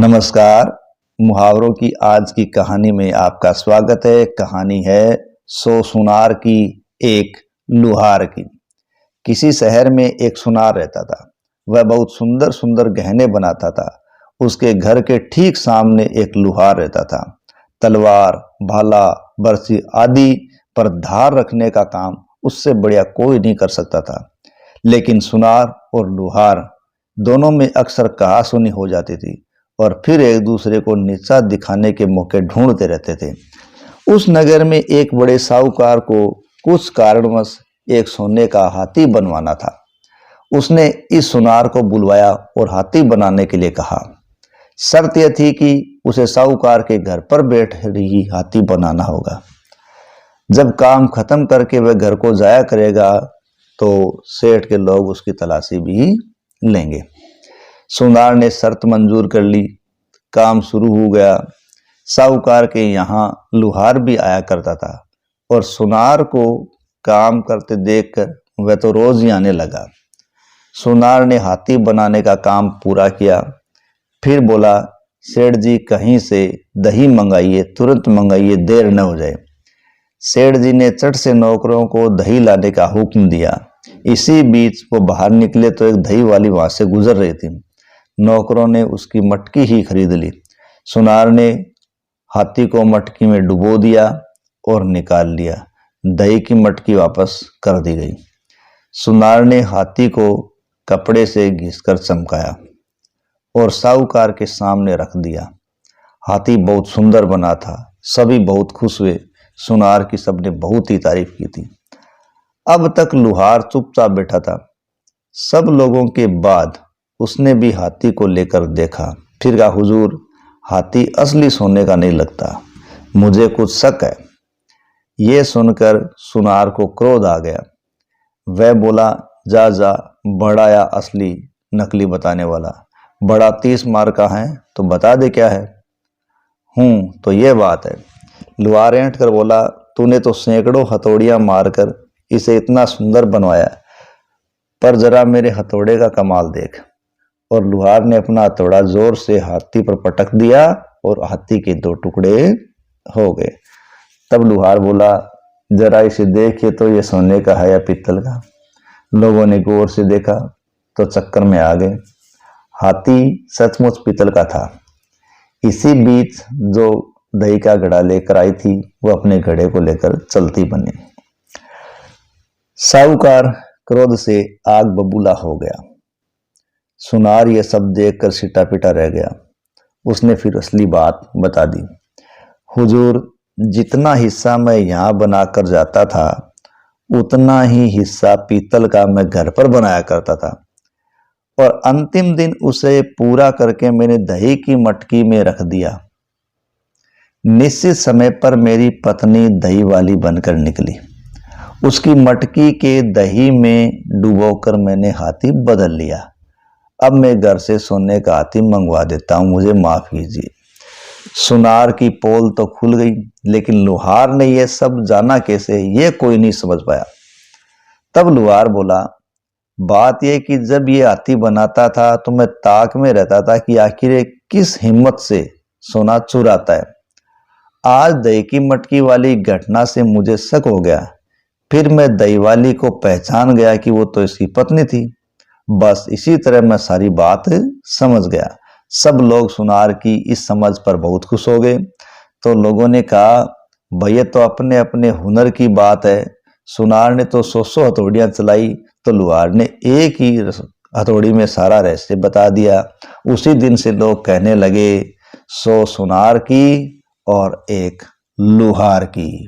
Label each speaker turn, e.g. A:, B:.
A: नमस्कार। मुहावरों की आज की कहानी में आपका स्वागत है। कहानी है 100 सुनार की एक लुहार की। किसी शहर में एक सुनार रहता था। वह बहुत सुंदर सुंदर गहने बनाता था। उसके घर के ठीक सामने एक लुहार रहता था। तलवार, भाला, बरसी आदि पर धार रखने का काम उससे बढ़िया कोई नहीं कर सकता था। लेकिन सुनार और लुहार दोनों में अक्सर कहासुनी हो जाती थी और फिर एक दूसरे को नीचा दिखाने के मौके ढूंढते रहते थे। उस नगर में एक बड़े साहूकार को कुछ कारणवश एक सोने का हाथी बनवाना था। उसने इस सुनार को बुलवाया और हाथी बनाने के लिए कहा। शर्त यह थी कि उसे साहूकार के घर पर बैठ ही हाथी बनाना होगा। जब काम खत्म करके वह घर को जाया करेगा तो सेठ के लोग उसकी तलाशी भी लेंगे। सुनार ने शर्त मंजूर कर ली। काम शुरू हो गया। साहूकार के यहाँ लुहार भी आया करता था और सुनार को काम करते देखकर वह तो रोज ही आने लगा। सुनार ने हाथी बनाने का काम पूरा किया। फिर बोला, सेठ जी कहीं से दही मंगाइए, तुरंत मंगाइए, देर न हो जाए। सेठ जी ने चट से नौकरों को दही लाने का हुक्म दिया। इसी बीच वो बाहर निकले तो एक दही वाली वहां से गुजर रही थी। नौकरों ने उसकी मटकी ही खरीद ली। सुनार ने हाथी को मटकी में डुबो दिया और निकाल लिया। दही की मटकी वापस कर दी गई। सुनार ने हाथी को कपड़े से घिसकर चमकाया और साहूकार के सामने रख दिया। हाथी बहुत सुंदर बना था। सभी बहुत खुश हुए। सुनार की सबने बहुत ही तारीफ की थी। अब तक लुहार चुपचाप बैठा था। सब लोगों के बाद उसने भी हाथी को लेकर देखा। फिर कहा, हुजूर, हाथी असली सोने का नहीं लगता, मुझे कुछ शक है। ये सुनकर सुनार को क्रोध आ गया। वह बोला, जा जा, बड़ा या असली नकली बताने वाला, बड़ा 30 मार का है तो बता दे क्या है। तो ये बात है। लुहार ऐंठ कर बोला, तूने तो सैकड़ों हथौड़ियां मारकर इसे इतना सुंदर बनवाया, पर जरा मेरे हथौड़े का कमाल देख। और लुहार ने अपना हथौड़ा जोर से हाथी पर पटक दिया और हाथी के 2 टुकड़े हो गए। तब लुहार बोला, जरा इसे देखिए तो ये सोने का है या पीतल का। लोगों ने गौर से देखा तो चक्कर में आ गए। हाथी सचमुच पीतल का था। इसी बीच जो दही का घड़ा लेकर आई थी वो अपने घड़े को लेकर चलती बनी। साहूकार क्रोध से आग बबूला हो गया। सुनार ये सब देखकर सिटा पिटा रह गया। उसने फिर असली बात बता दी। हुजूर, जितना हिस्सा मैं यहाँ बनाकर जाता था उतना ही हिस्सा पीतल का मैं घर पर बनाया करता था और अंतिम दिन उसे पूरा करके मैंने दही की मटकी में रख दिया। निश्चित समय पर मेरी पत्नी दही वाली बनकर निकली। उसकी मटकी के दही में डुबोकर मैंने हाथी बदल लिया। अब मैं घर से सोने का हाथी मंगवा देता हूं, मुझे माफ कीजिए। सुनार की पोल तो खुल गई, लेकिन लुहार ने यह सब जाना कैसे, ये कोई नहीं समझ पाया। तब लुहार बोला, बात यह कि जब ये हाथी बनाता था तो मैं ताक में रहता था कि आखिर ये किस हिम्मत से सोना चुराता है। आज दही की मटकी वाली घटना से मुझे शक हो गया। फिर मैं दही वाली को पहचान गया कि वो तो इसकी पत्नी थी। बस इसी तरह मैं सारी बात समझ गया। सब लोग सुनार की इस समझ पर बहुत खुश हो गए। तो लोगों ने कहा, भैया तो अपने अपने हुनर की बात है। सुनार ने तो 100 हथौड़ियां चलाई तो लुहार ने एक ही हथौड़ी में सारा रहस्य बता दिया। उसी दिन से लोग कहने लगे, 100 सुनार की और एक लुहार की।